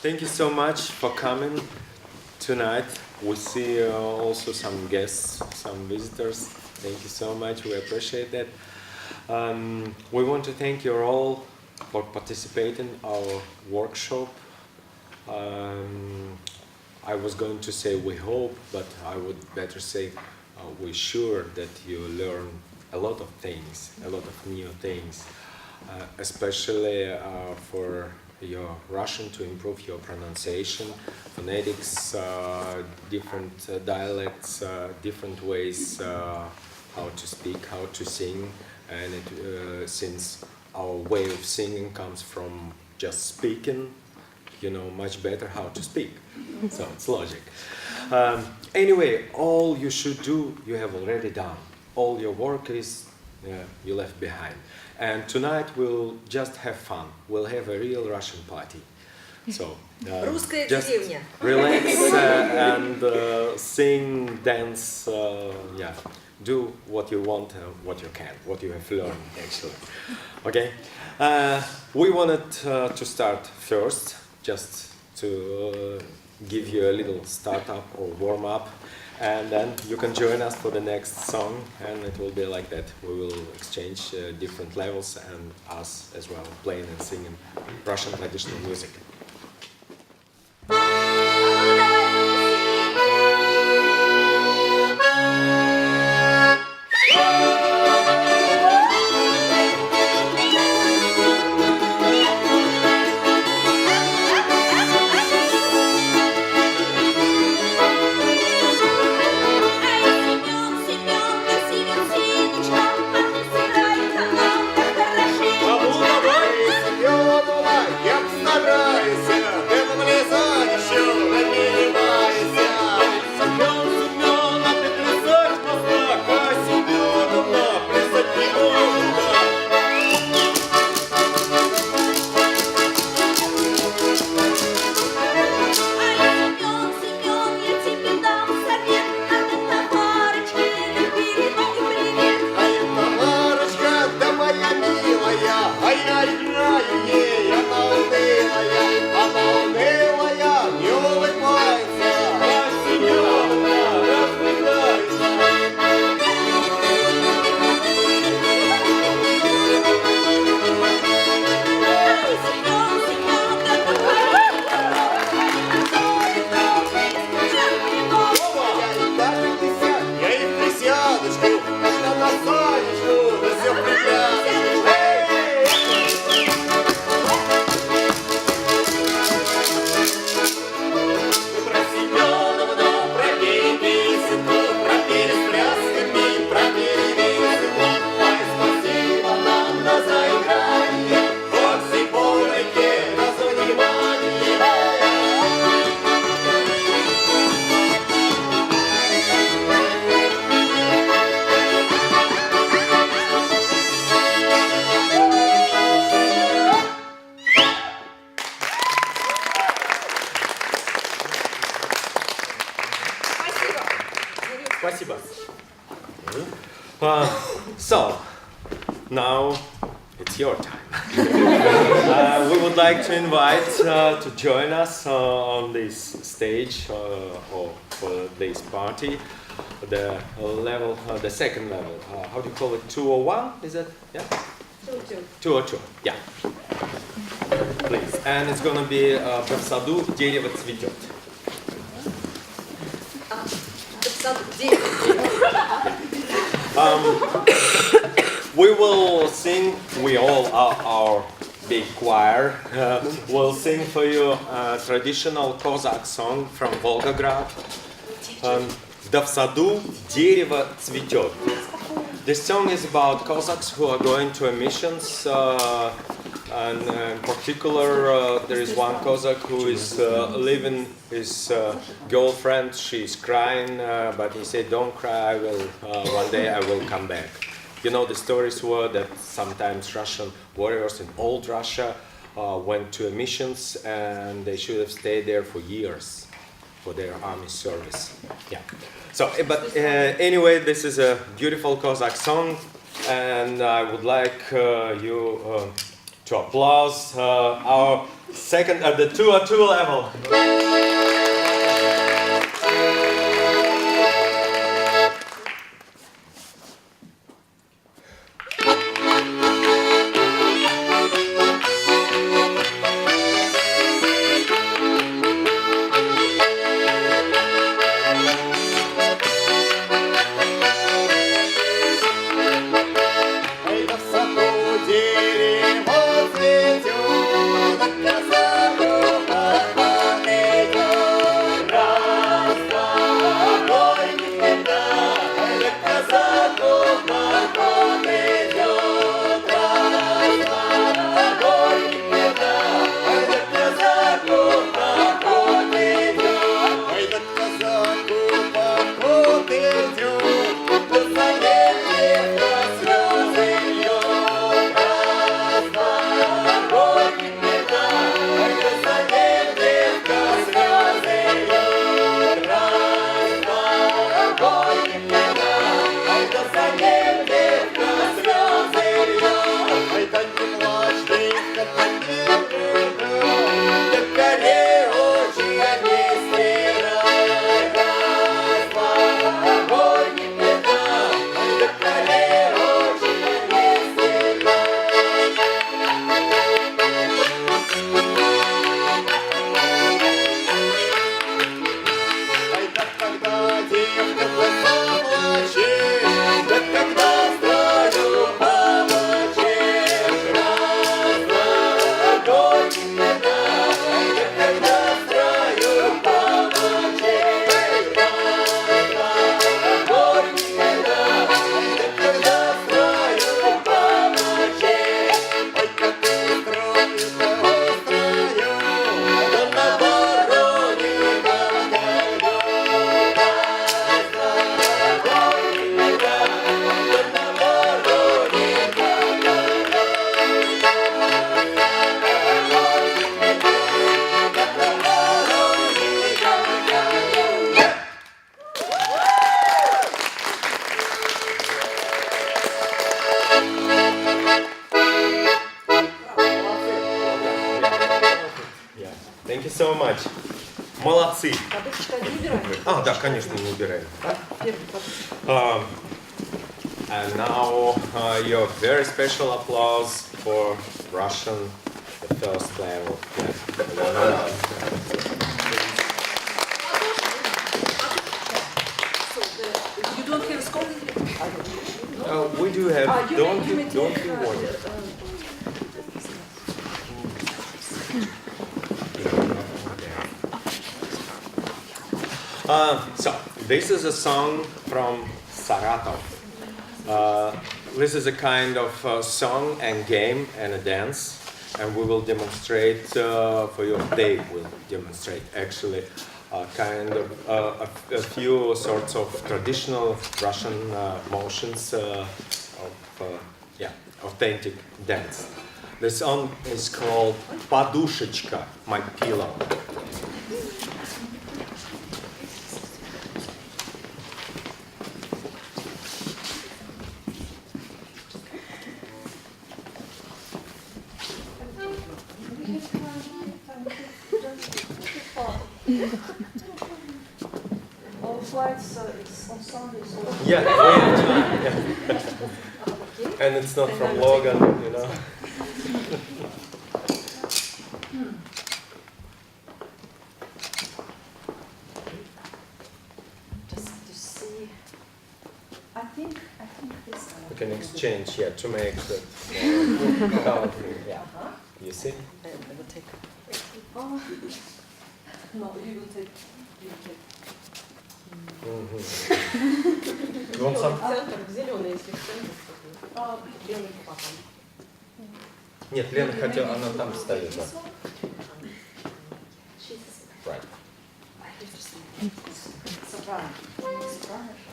thank you so much for coming tonight. We see also some guests, some visitors. Thank you so much. We appreciate that. We want to thank you all for participating in our workshop. I was going to say we hope, but I would better say we're sure that you learn a lot of things, a lot of new things, especially for your Russian to improve your pronunciation, phonetics, different dialects, different ways how to speak, how to sing, and since our way of singing comes from just speaking, you know much better how to speak. So it's logic. Anyway, all you should do, you have already done. All your work is you left behind. And tonight we'll just have fun. We'll have a real Russian party. So just relax and sing, dance, yeah. Do what you want, what you can, what you have learned actually. Okay? We wanted to start first, just to give you a little startup or warm up, and then you can join us for the next song, and it will be like that. We will exchange different levels and us as well, playing and singing Russian traditional music. So, now it's your time. We would like to invite to join us on this stage or for this party, the level, the second level. How do you call it? 201? Is it? Yeah. 202. 202. Yeah. Please. And it's gonna be "В саду дерево цветет." We will sing, we all are our big choir, will sing for you a traditional Cossack song from Volgograd. "Да в саду дерево цветет." This song is about Cossacks who are going to a missions, and in particular there is one Cossack who is leaving his girlfriend. She's crying, but he said, "Don't cry, I will, one day I will come back." You know, the stories were that sometimes Russian warriors in old Russia went to missions and they should have stayed there for years for their army service. Yeah. So, but anyway, this is a beautiful Cossack song, and I would like you to applause our second at the 202 level. So much. Молодцы. Да, конечно, не убираем. And now your very special applause for Russian, the first level. You don't have scoring? We do have. Don't you worry. So, this is a song from Saratov. This is a kind of song and game and a dance, and we will demonstrate for you. They will demonstrate actually kind of a few sorts of traditional Russian motions of authentic dance. The song is called "Подушечка," my pillow. All flights, it's ensemble. Yeah. And it's not from Logan, you know. Just to see. I think this one. We can exchange, to make the You see? I will take. Oh. No, you will take. You want some? Центр зеленый, если в центре. Белый потом. Нет, Лена хотела, она там стоит, да. Right.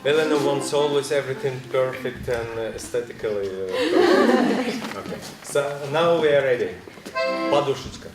Elena wants always everything perfect and aesthetically perfect. Okay. So now we are ready. Подушечка.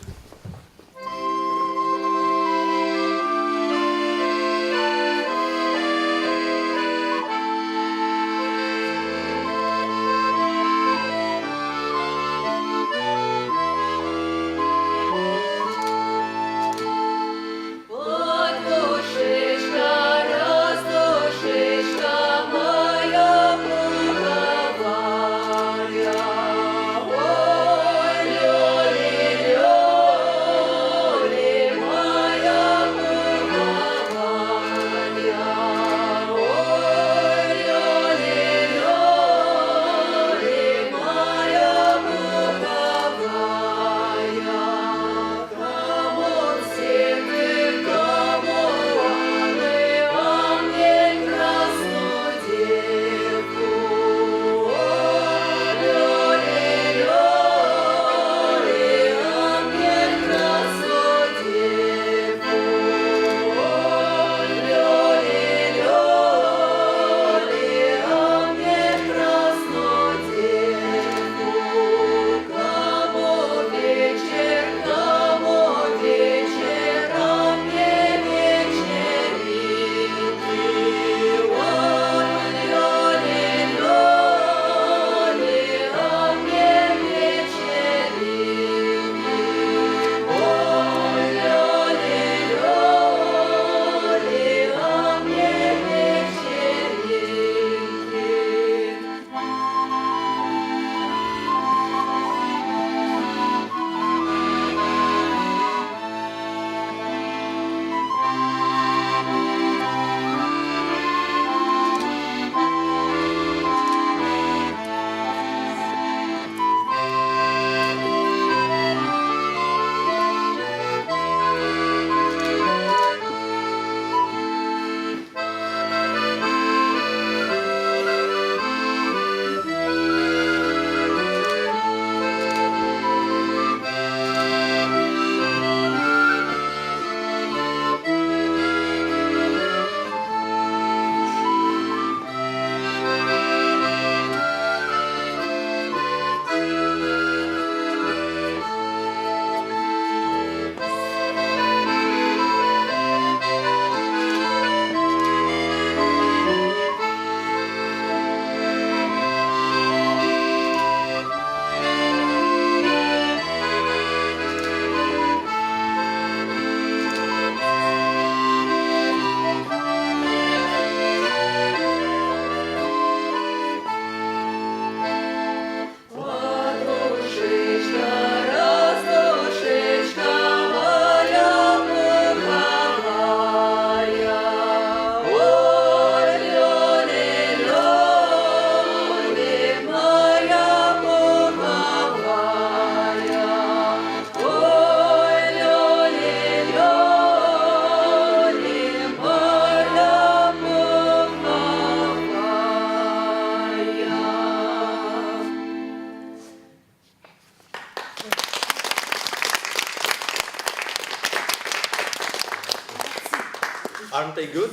Aren't they good?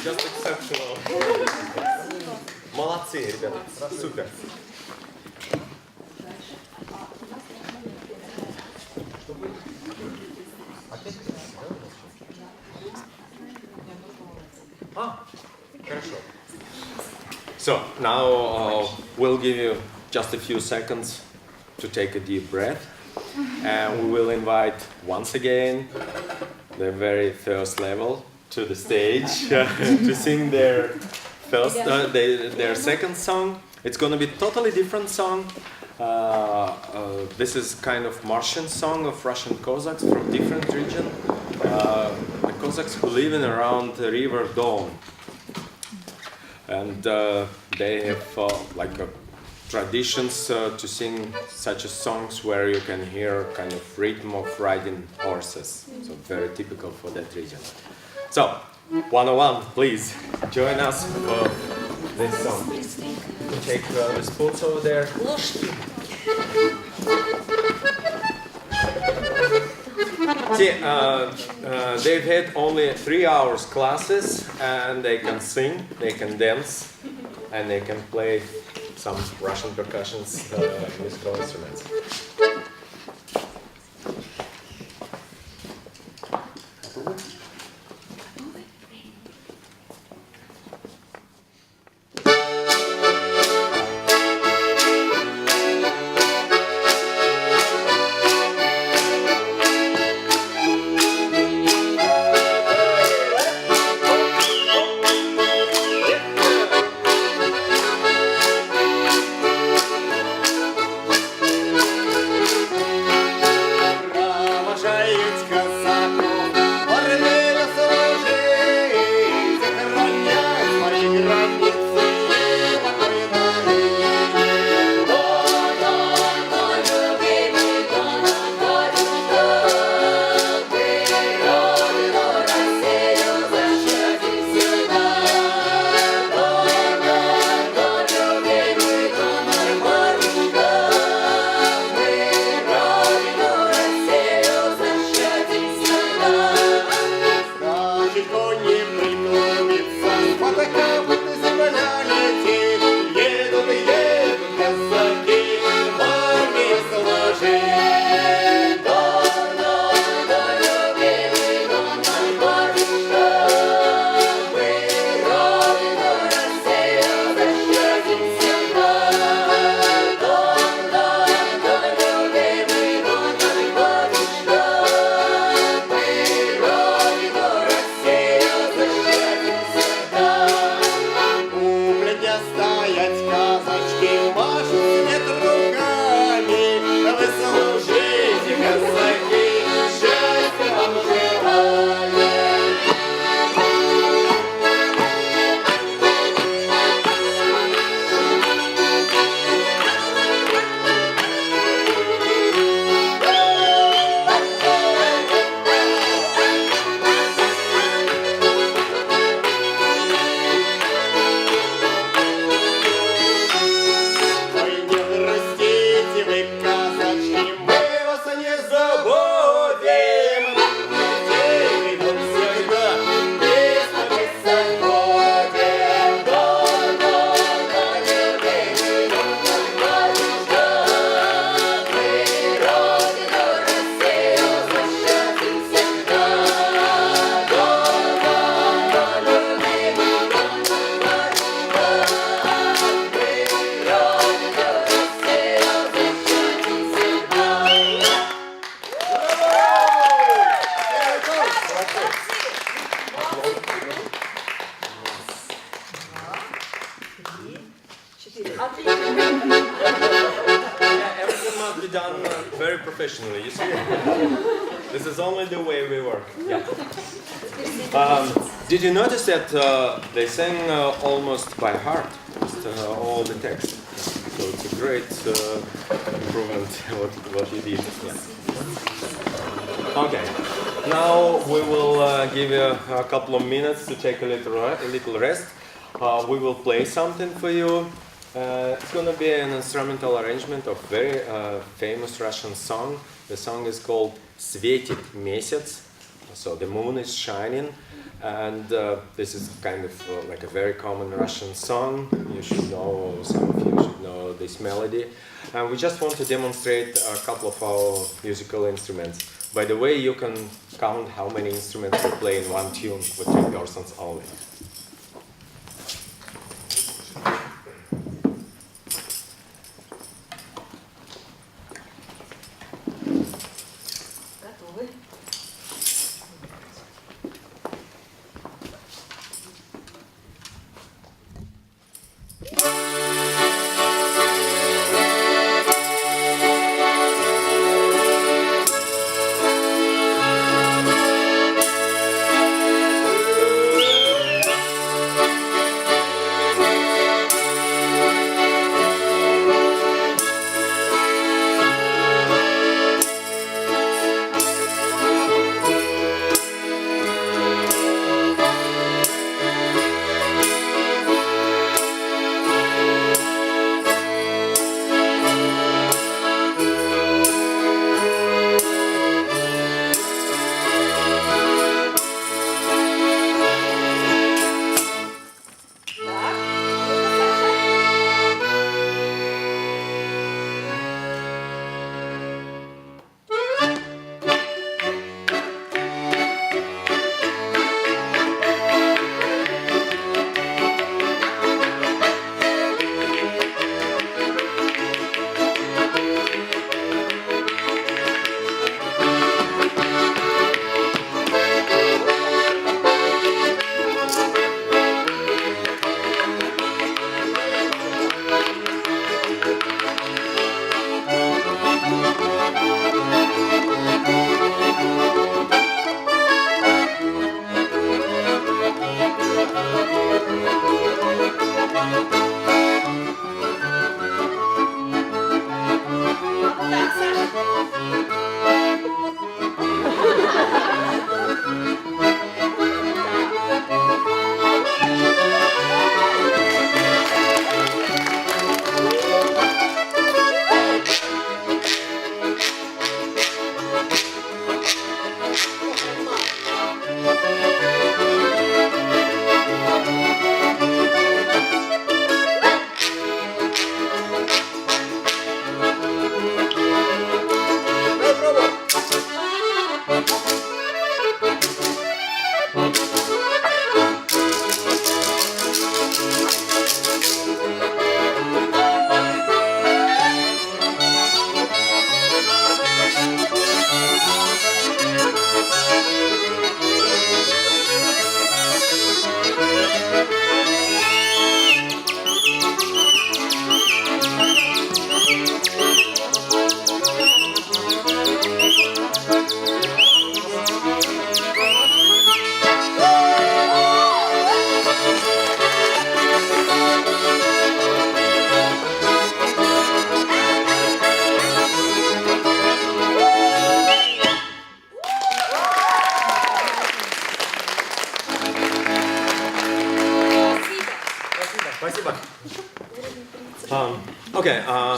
Just exceptional. Молодцы, ребята. Супер. Хорошо. So now we'll give you just a few seconds to take a deep breath, and we will invite once again the very first level to the stage to sing their first, their second song. It's going to be a totally different song. This is kind of Martian song of Russian Cossacks from different region. The Cossacks who live in around the river Don. And they have traditions to sing such songs where you can hear kind of rhythm of riding horses. So very typical for that region. So 101, please join us for this song. You take the spoons over there. See, they've had only 3 hours classes, and they can sing, they can dance, and they can play some Russian percussions, musical instruments. Everything must be done very professionally, you see? This is only the way we work. Yeah. Did you notice that they sang almost by heart, just, all the text? So it's a great improvement what you did. Yeah. Okay. Now we will give you a couple of minutes to take a little rest. We will play something for you. It's going to be an instrumental arrangement of very famous Russian song. The song is called "Светит месяц." So the moon is shining, and this is kind of like a very common Russian song. You should know, some of you should know this melody. And we just want to demonstrate a couple of our musical instruments. By the way, you can count how many instruments we play in one tune with 3 persons only.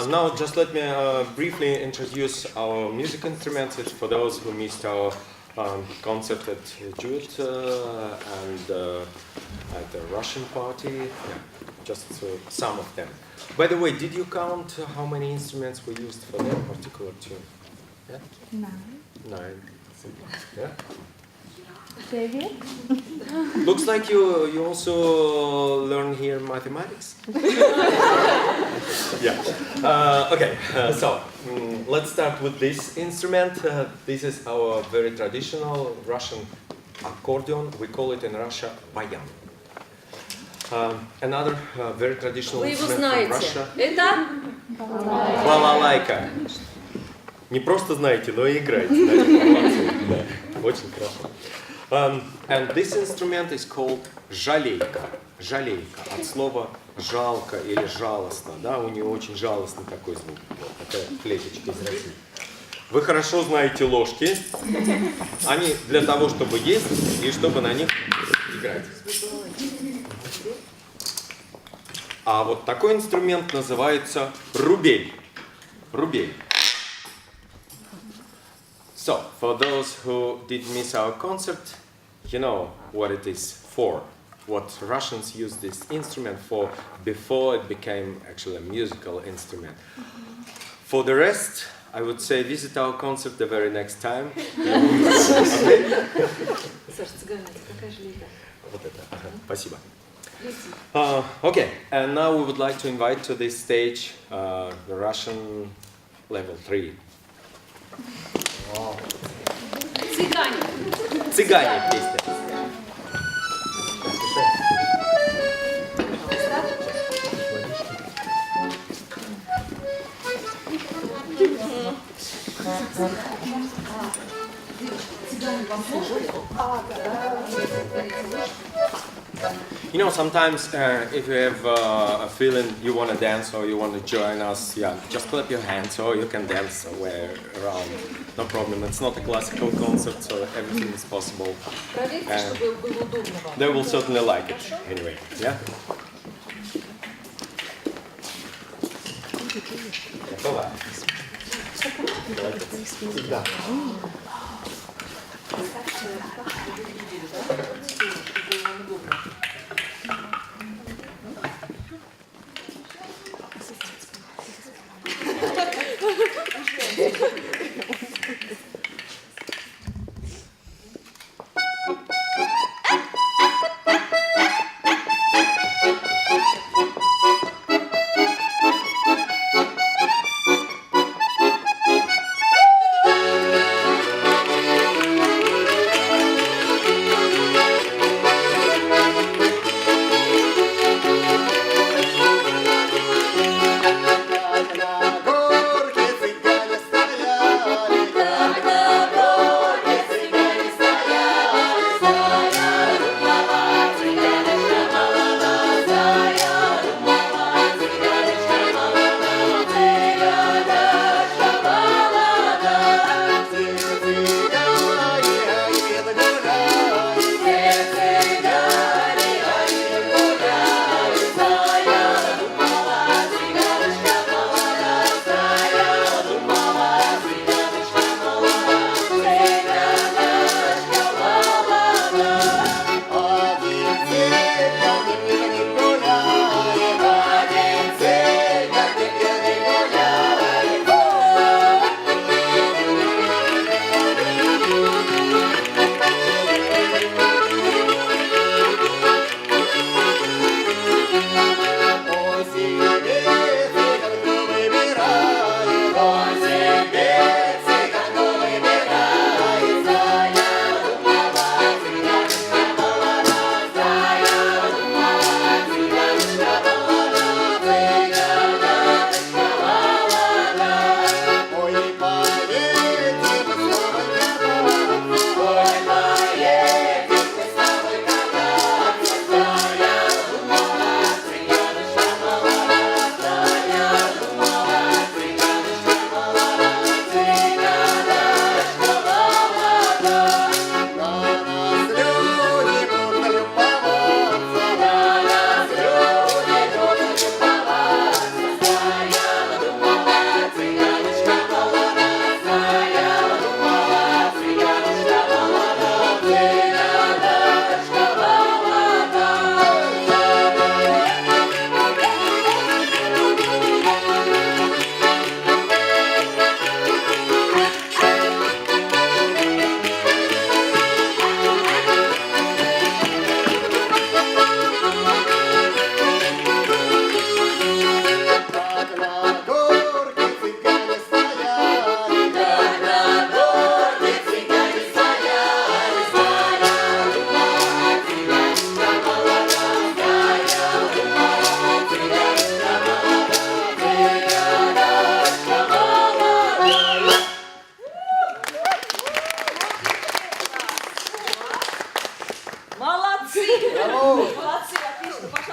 Now just let me briefly introduce our music instruments. It's for those who missed our concert at Jute and at the Russian party. Yeah, just some of them. By the way, did you count how many instruments we used for that particular tune? Yeah? 9. Yeah? 7. Looks like you also learn here mathematics. Yeah. Okay. So let's start with this instrument. This is our very traditional Russian accordion. We call it in Russia bayan. Another very traditional instrument from Russia. Это Balalaika. Не просто знаете, но и играете. Да, очень хорошо. And this instrument is called zhaleika. Zhaleika от слова жалко или жалостно. Да, у нее очень жалостный такой звук. Вот такая флейточка из России. Вы хорошо знаете ложки. Они для того, чтобы есть и чтобы на них играть. А вот такой инструмент называется рубель. Рубель. So, for those who did miss our concert, you know what it is for, what Russians used this instrument for before it became actually a musical instrument. For the rest, I would say visit our concert the very next time. Спасибо. Okay, and now we would like to invite to this stage the Russian level 3. Цыгане песня. You know, sometimes if you have a feeling you want to dance or you want to join us, yeah, just clap your hands or you can dance somewhere around. No problem. It's not a classical concert, so everything is possible. And they will certainly like it anyway. Yeah. Готова? Да.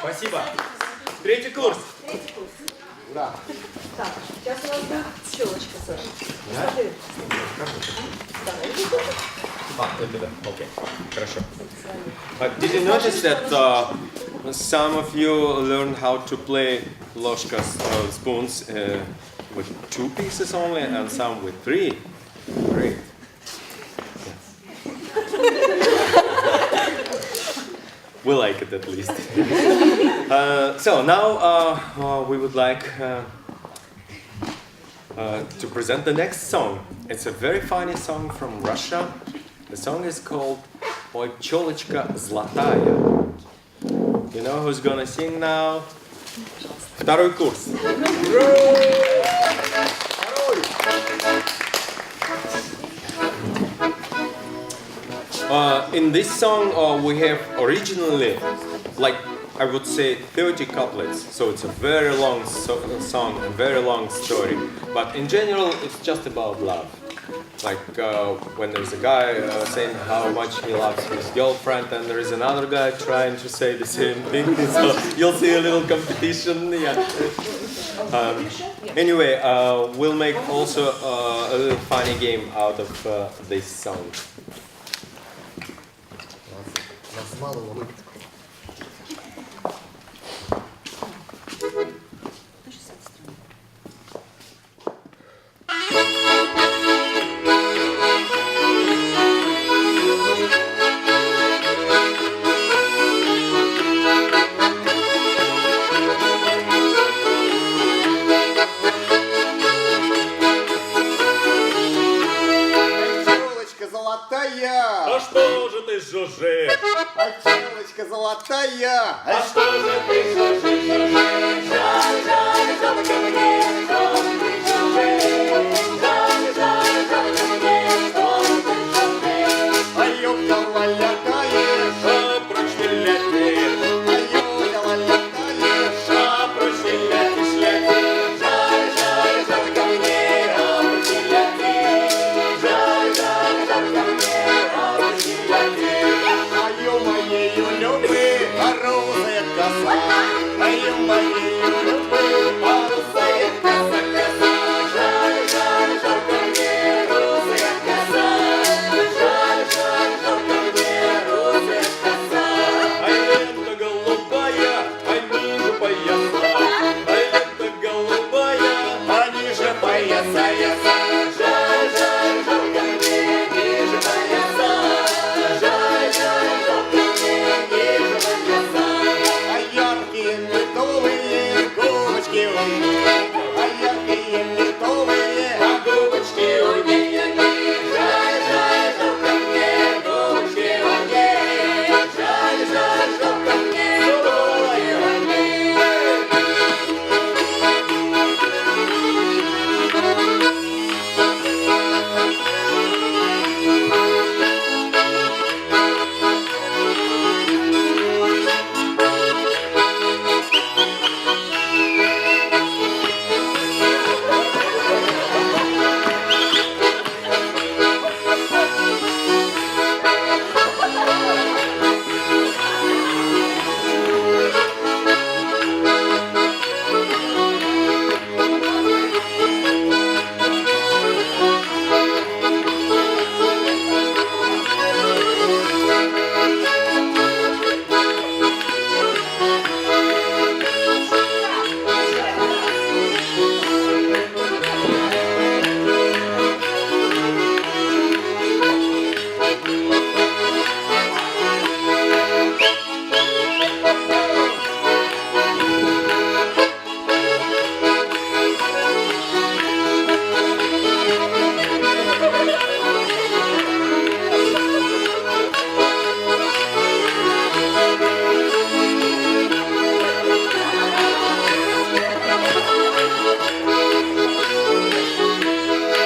Спасибо. Третий курс. Ура. Так, сейчас у нас будет щелочка, Саша. Okay. Хорошо. Did you notice that some of you learned how to play ложка spoons with 2 pieces only and some with 3? Great. We like it at least. So now we would like to present the next song. It's a very funny song from Russia. The song is called "Ой, челочка золотая." You know who's gonna sing now? Второй курс. In this song, we have originally, like I would say, 30 couplets. So it's a very long song, a very long story. But in general, it's just about love. Like when there's a guy saying how much he loves his girlfriend, and there is another guy trying to say the same thing. So you'll see a little competition. Yeah. Anyway, we'll make also a little funny game out of this song. А что же ты жужжишь? А челочка золотая, А что же ты жужжишь? Жаль, жаль, жалко мне, что ты жужжишь. Жаль, жаль, жалко мне, что ты жужжишь. а ёкала лякаешь, А прочь ты летишь, а ёкала лякаешь, а прочь ты летишь, летишь. Жаль, жаль, жалко мне, а прочь ты летишь. Жаль, жаль, жалко мне, а прочь ты летишь. а ё моею любы, порозая коса, а ё моею любы, порозая коса, коса. Жаль, жаль, жалко мне, розовая коса. Жаль, жаль, жалко мне, розовая коса. Ай, лента голубая, ай, ниже пояса. Ай, лента голубая, А ниже пояса, яса, жаль, жаль, жалко мне, ниже пояса. Жаль, жаль, жалко мне, ниже пояса. а яркие медовые губочки у меня, а яркие медовые, А губочки у нее не. Жаль, жаль, жалко мне, губочки у ней. Жаль, жаль, жалко мне, губочки у ней.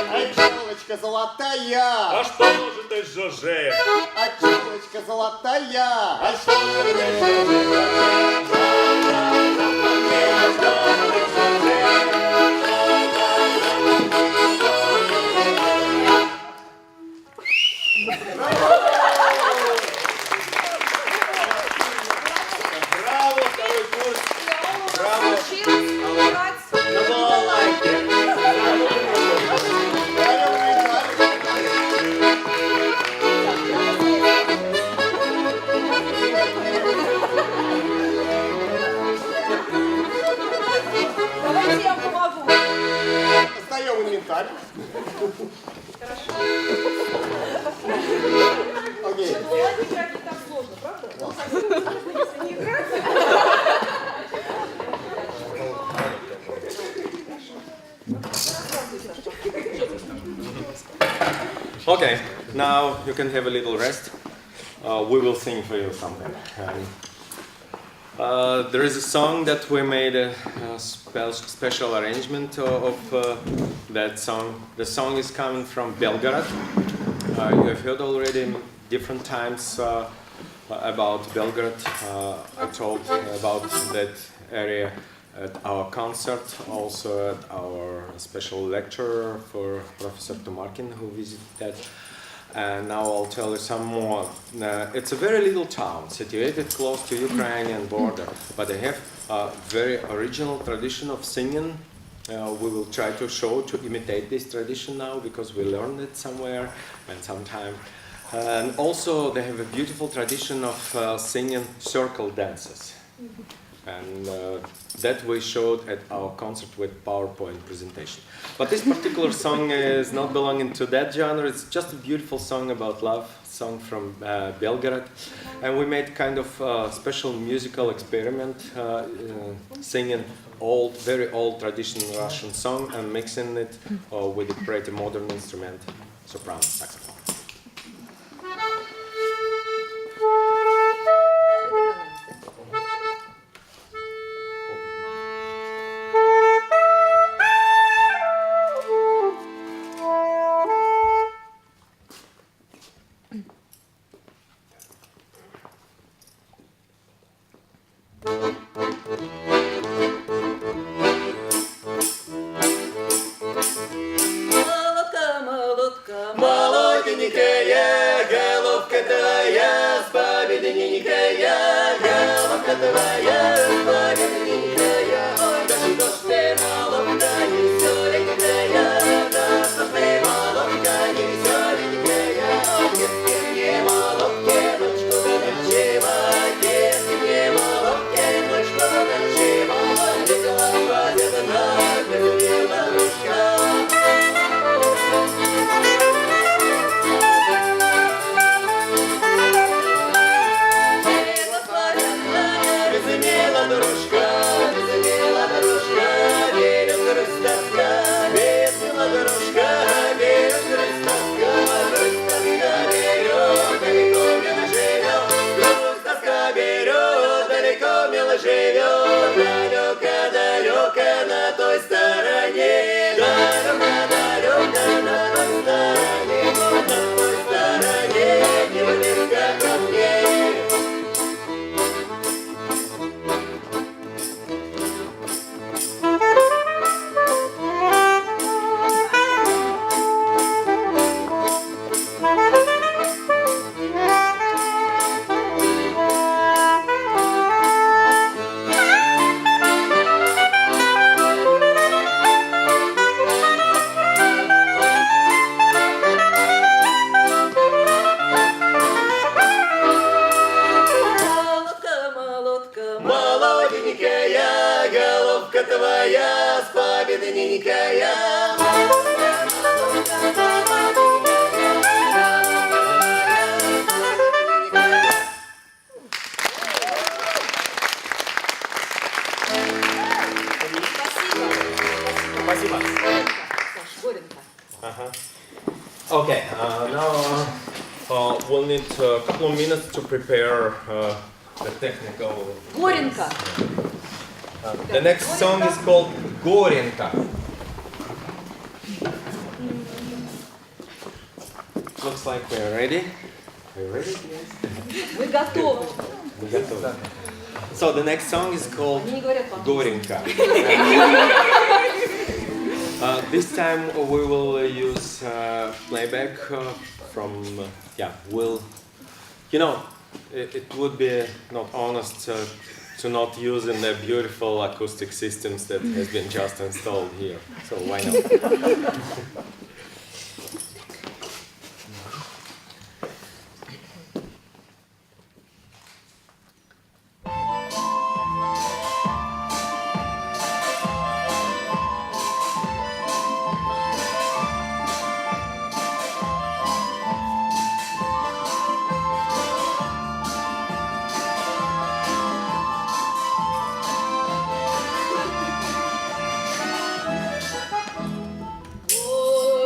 а челочка золотая, А что же ты жужжишь? а челочка золотая, А что же ты жужжишь? Жаль, жаль, жалко мне, а что же ты жужжишь? Жаль, жаль, жалко мне, что ты жужжишь? Браво, второй курс! Браво! На балалайке! Okay, now you can have a little rest. We will sing for you something. There is a song that we made a special arrangement of that song. The song is coming from Belgrade. You have heard already different times about Belgrade. I told about that area at our concert, also at our special lecture for Professor Tomarkin who visited that. And now I'll tell you some more. It's a very little town situated close to Ukrainian border, but they have a very original tradition of singing. We will try to show, to imitate this tradition now because we learned it somewhere and sometime. And also they have a beautiful tradition of singing circle dances. And that we showed at our concert with PowerPoint presentation. But this particular song is not belonging to that genre. It's just a beautiful song about love, song from Belgrade. And we made kind of special musical experiment, singing old, very old traditional Russian song and mixing it with a pretty modern instrument, soprano saxophone. Молоденькая, головка твоя, с победненькая, головка твоя, с победненькая. Ой, да что ж ты, молодка, не веселенькая, да что ж ты, молодка, не веселенькая. Ой, если мне молодке, ночку да ночевать, если мне молодке, ночку да ночевать, весела хватит нас, весела ручка. Безмела дружка, верит грусть-тоска, весела дружка, верит грусть-тоска, грусть-тоска берет, далеко мило живет, грусть-тоска берет, далеко мило живет, далеко-далеко на той стороне, далеко-далеко на той стороне, на той стороне, не близко ко мне. Молоденькая, головка твоя, с победненькая. Спасибо. Okay, now we'll need a couple of minutes to prepare the technical. Горенко. The next song is called Gorenka. Looks like we're ready. Are you ready? Мы готовы. We got to. So the next song is called Они не говорят по-английски. Gorenka. This time we will use playback from, it would be not honest to not use in the beautiful acoustic systems that has been just installed here. So why not? Oh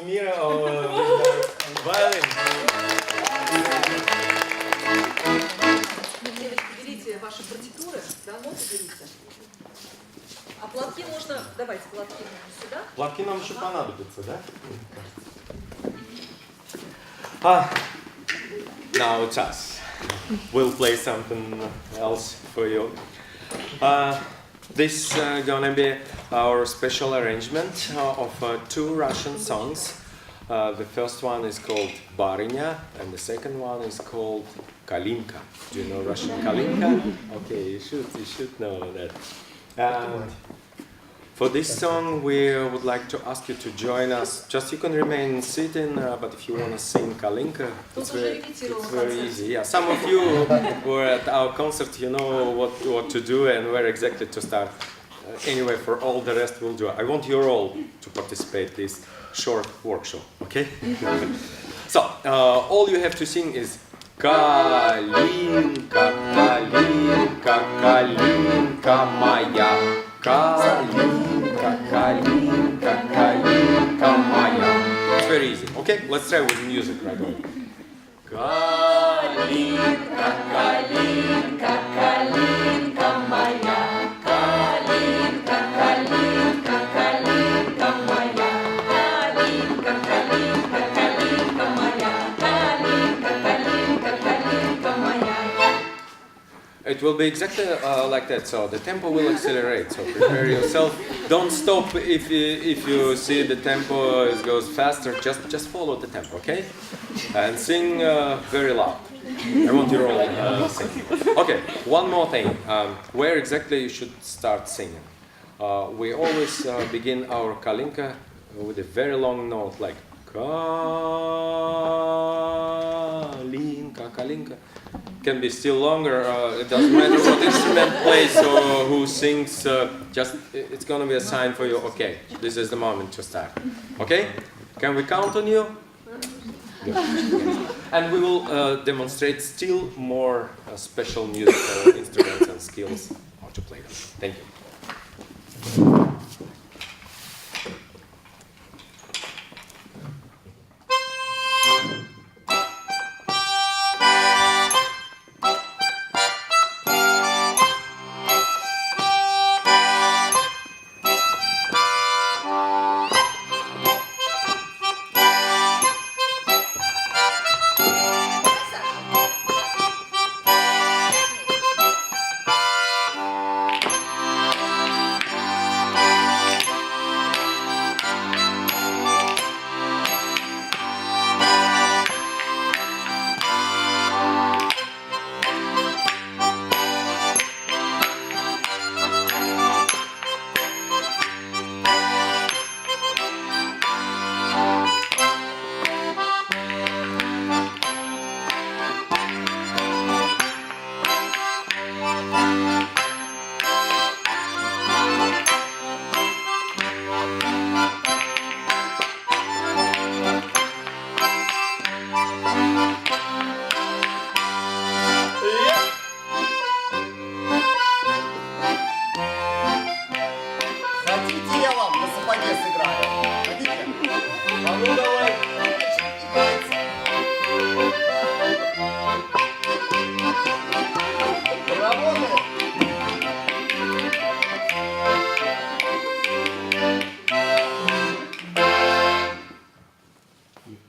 мира violin. Девочки, берите ваши партитуры, да, ноты берите. А платки можно, давайте платки сюда. Платки нам еще понадобятся, да? Now it's us. We'll play something else for you. This is gonna be our special arrangement of two Russian songs. The first one is called Barinya, and the second one is called Kalinka. Do you know Russian Kalinka? Okay, you should know that. And for this song, we would like to ask you to join us. Just you can remain sitting, but if you want to sing Kalinka, it's very easy. Yeah, some of you were at our concert, you know what to do and where exactly to start. Anyway, for all the rest, we'll do. I want you all to participate in this short workshop, okay? So, all you have to sing is Kalinka, Kalinka, Kalinka моя. Kalinka, Kalinka, Kalinka моя. It's very easy. Okay, let's try with music right away. Kalinka, Kalinka, Kalinka моя. Kalinka, Kalinka, Kalinka моя. Kalinka, Kalinka, Kalinka моя. Kalinka, Kalinka, Kalinka моя. It will be exactly like that, so the tempo will accelerate, so prepare yourself. Don't stop if you see the tempo goes faster, just follow the tempo, okay? And sing very loud. I want you all singing. Okay, one more thing. Where exactly you should start singing? We always begin our Kalinka with a very long note, like Kalinka, Kalinka. Can be still longer. It doesn't matter what instrument plays or who sings. Just it's gonna be a sign for you. Okay, this is the moment to start. Okay, can we count on you? Good. And we will demonstrate still more special musical instruments and skills how to play them. Thank you.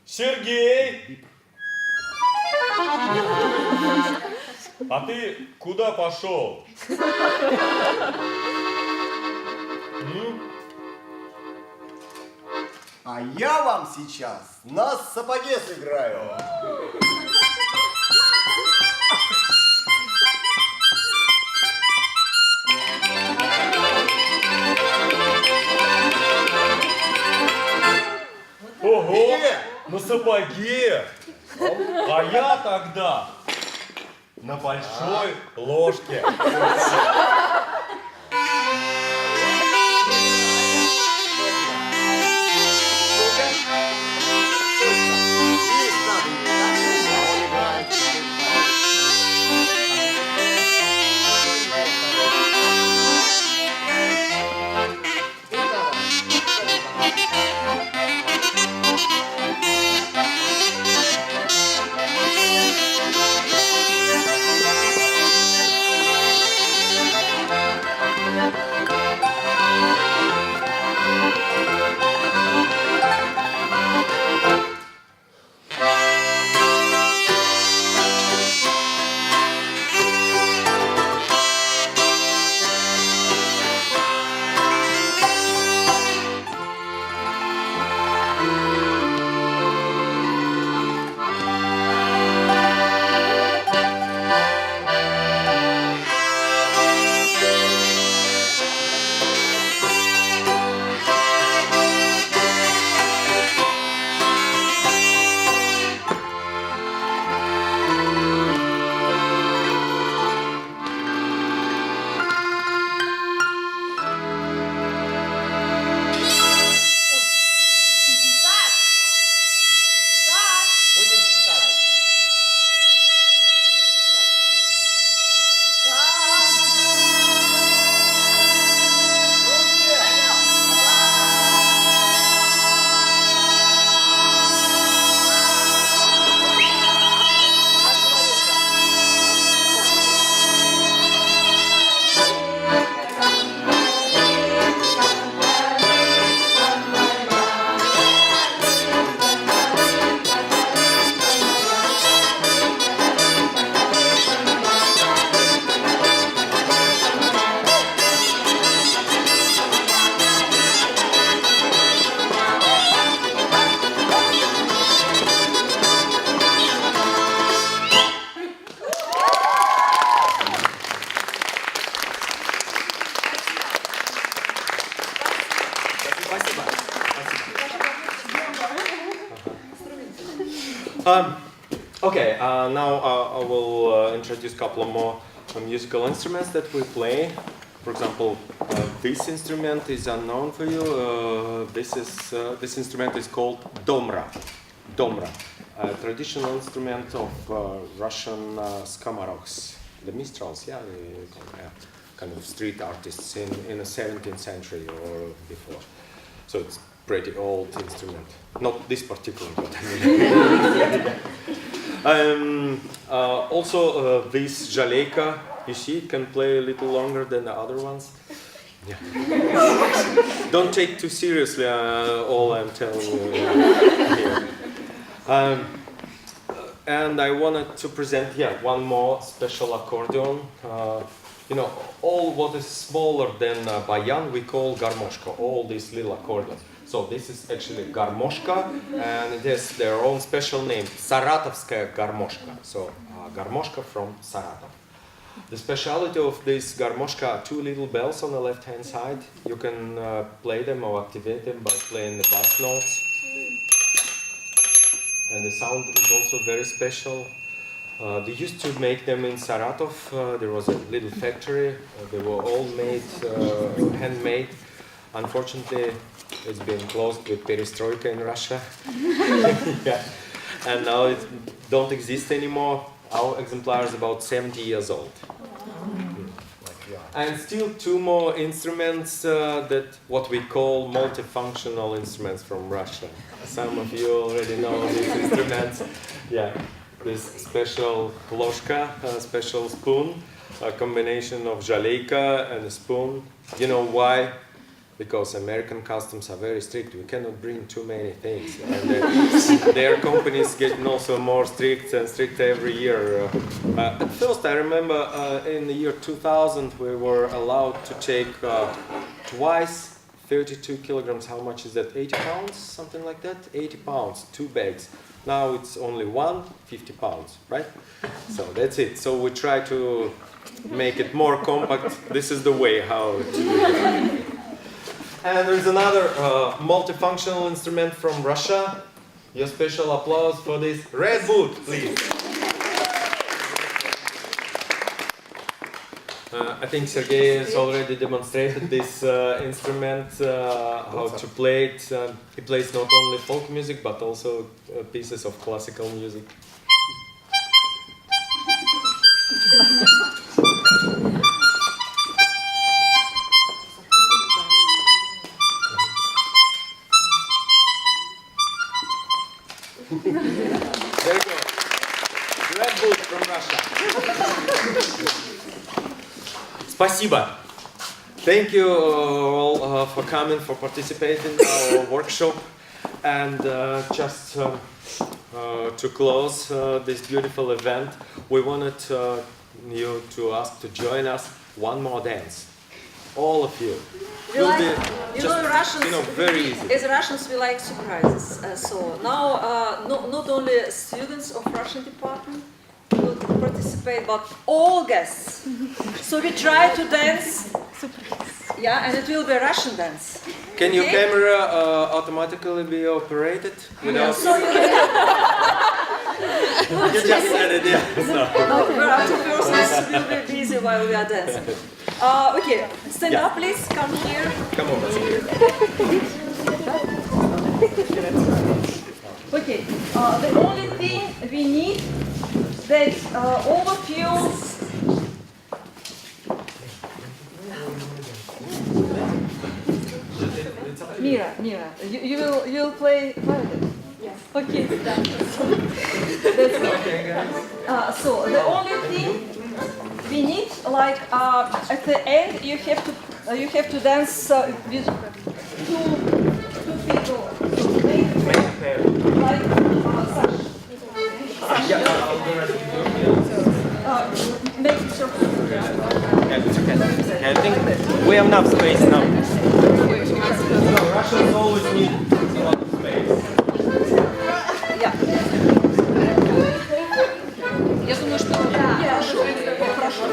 Сергей! А ты куда пошел? А я вам сейчас на сапоге сыграю. Ого! На сапоге! А я тогда на большой ложке. Okay, now I will introduce a couple of more musical instruments that we play. For example, this instrument is unknown for you. This instrument is called domra. Domra, a traditional instrument of Russian skamaroks, the minstrels, kind of street artists in the 17th century or before. So it's pretty old instrument. Not this particular, but I mean. Also, this zhaleika, you see, it can play a little longer than the other ones. Yeah. Don't take too seriously all I'm telling you here. And I wanted to present one more special accordion. You know, all what is smaller than bayan we call garmoshka, all these little accordions. So this is actually garmoshka, and it has their own special name, Saratov State Conservatory. So garmoshka from Saratov. The speciality of this garmoshka are two little bells on the left-hand side. You can play them or activate them by playing the bass notes. And the sound is also very special. They used to make them in Saratov. There was a little factory. They were all made, handmade. Unfortunately, it's been closed with perestroika in Russia. Yeah. And now it don't exist anymore. Our exemplar is about 70 years old. And still two more instruments that what we call multifunctional instruments from Russia. Some of you already know these instruments. Yeah, this special loshka, a special spoon, a combination of zhaleika and a spoon. You know why? Because American customs are very strict. We cannot bring too many things. And their companies getting also more strict and strict every year. At first, I remember in the year 2000, we were allowed to take twice 32 kilograms. How much is that? 80 pounds? Something like that? 80 pounds, 2 bags. Now it's only 50 pounds, right? So that's it. So we try to make it more compact. This is the way how to do it. And there's another multifunctional instrument from Russia. Your special applause for this red boot, please. I think Sergei has already demonstrated this instrument, how to play it. He plays not only folk music, but also pieces of classical music. There you go. Red Bull from Russia. Спасибо. Thank you all for coming, for participating in our workshop. And just to close this beautiful event, we wanted you to ask to join us one more dance. All of you. We like, you know, Russians, very easy. as Russians, we like surprises. So now, not only students of Russian department will participate, but all guests. So we try to dance, and it will be a Russian dance. Can your camera automatically be operated without? So you You just said it, yeah. no, we're out of persons will be busy while we are dancing. Okay, stand up, please. Come here. Come on, Okay, the only thing we need that all of you Mira, you will play clarinet. Yes. Okay. That's okay, guys. So the only thing we need, like at the end, you have to dance with two people. Like Sasha. Make it short. Yeah, it's okay. I think we have enough space now. No, Russians always need a lot of space. Yeah. Я думаю, что Хорошо.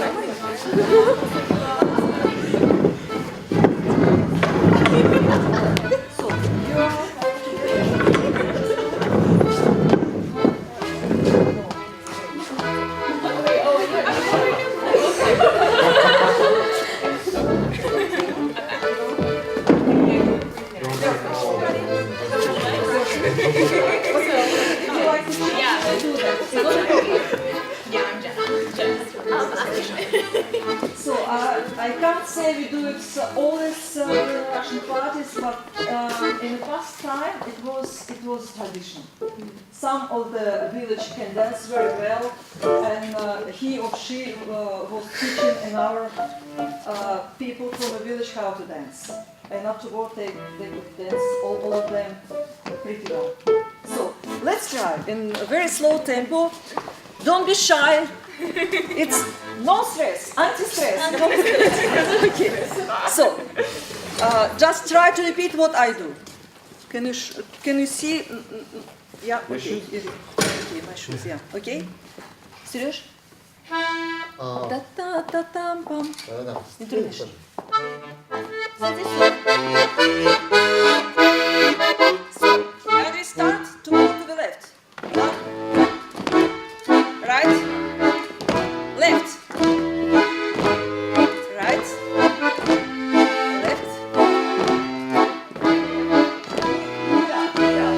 So I can't say we do it always in Russian parties, but in the past time it was tradition. Some of the village can dance very well, and he or she was teaching in our people from the village how to dance. And afterward they could dance all of them pretty well. So let's try in a very slow tempo. Don't be shy. It's no stress, anti-stress. No stress. Okay. So, just try to repeat what I do. Can you see? Yeah. Okay. Okay, my shoes. Yeah. Okay. Seriously? Ta ta ta tam pam. Introduction. And we start to move to the left. Right. Left. Right. Left.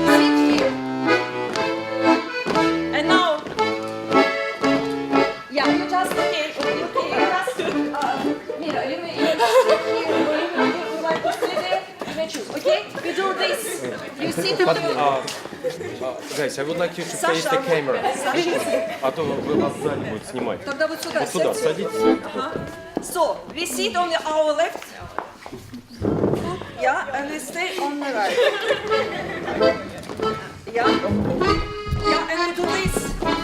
Sit here. And now, yeah, you just okay. Just Mira, you may sit here, or you would like to sit there. You may choose. Okay, we do this. You sit here. Guys, I would like you to face the camera. А то вас сзади будет снимать. Тогда вот сюда. Вот сюда, садитесь. So, we sit on our left foot, yeah, and we stay on the right. Yeah, yeah, and we do this.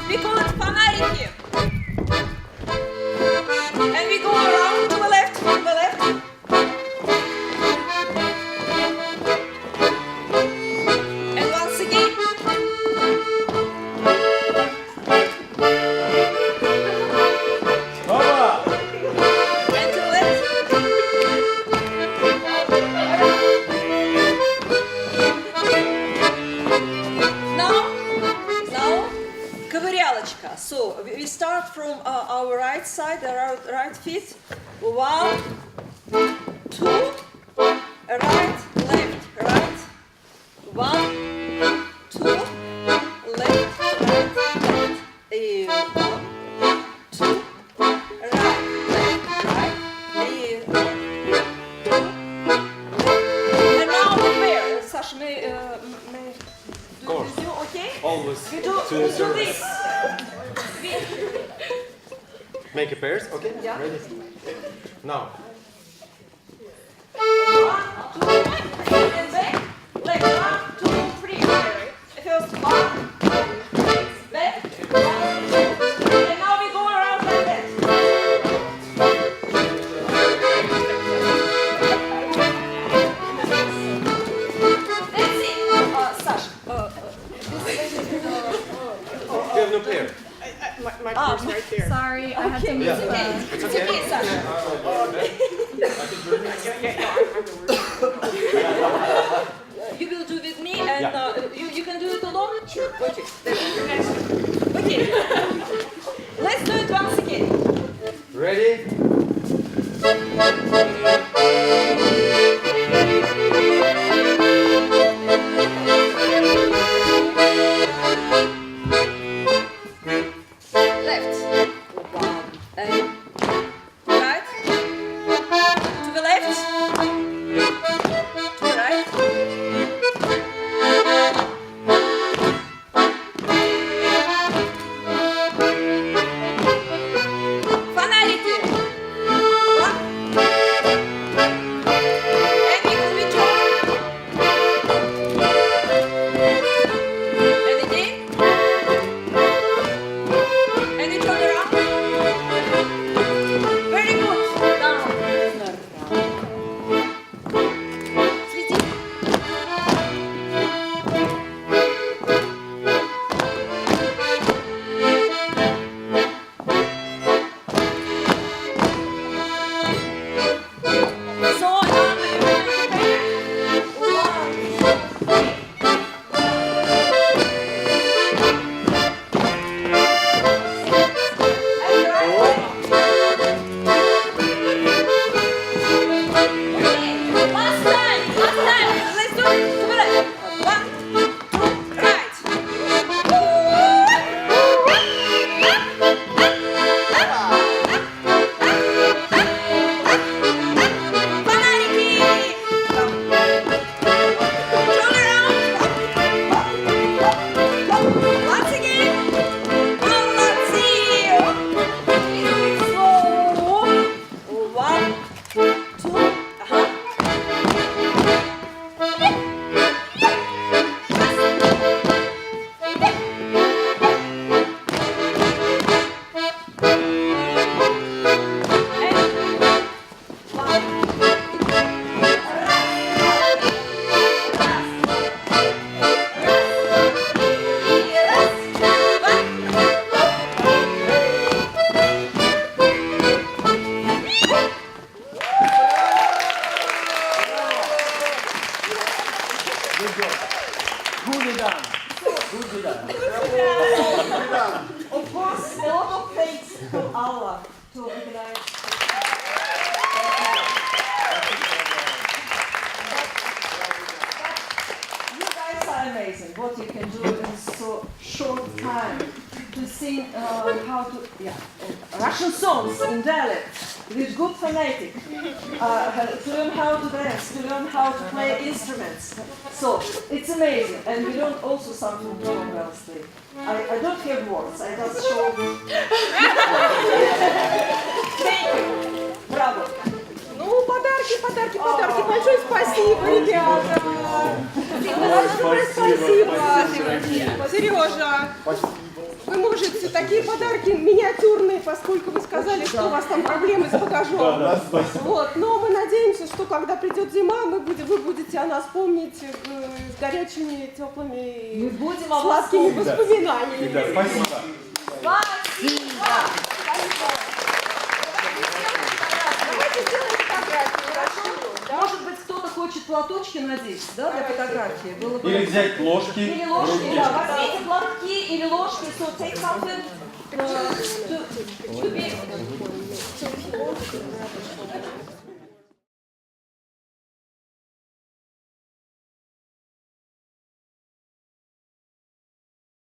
We call it фонарики. And we go around to the left, And once again. And to the left. Now, ковырялочка. So we start from our right side, our right feet. 1, 2, right, left, right. 1, 2, left, right, left. 1, 2, right, left, right. 1, 2, and now we pair. Sasha, may do with you, okay? Always We do this. Make a pairs, okay? Yeah. Ready? Now. 1, 2, and back. Left, 1, 2, 3. First 1, 2, back. 1, 2, and now we go around like that. That's it. Sash, You have no pair. My purse right there. Sorry, I had to move. It's okay, Sasha. You will do with me, and you can do it alone. Sure. Okay. Okay. Let's do it once again. Ready? Left. 1 and right. To the left. To the right. Фонарики. Allah to organize. You guys are amazing. What you can do in so short time to sing Russian songs in dialect with good phonetic, to learn how to dance, to learn how to play instruments. So it's amazing, and we learned also something from Wednesday. I don't have words. I just show. Thank you. Bravo. Ну, подарки. Большое спасибо, ребята. Большое спасибо. Сережа, вы можете такие подарки миниатюрные, поскольку вы сказали, что у вас там проблемы с багажом. Вот, но мы надеемся, что когда придет зима, вы будете о нас помнить с горячими, теплыми, Мы будем о вас сладкими помнить. воспоминаниями. Спасибо. Давайте сделаем фотографию, хорошо? Может быть, кто-то хочет платочки надеть, да, для фотографии? Было бы... Или взять ложки. Или ложки, да. Возьмите платки или ложки, so take something to be...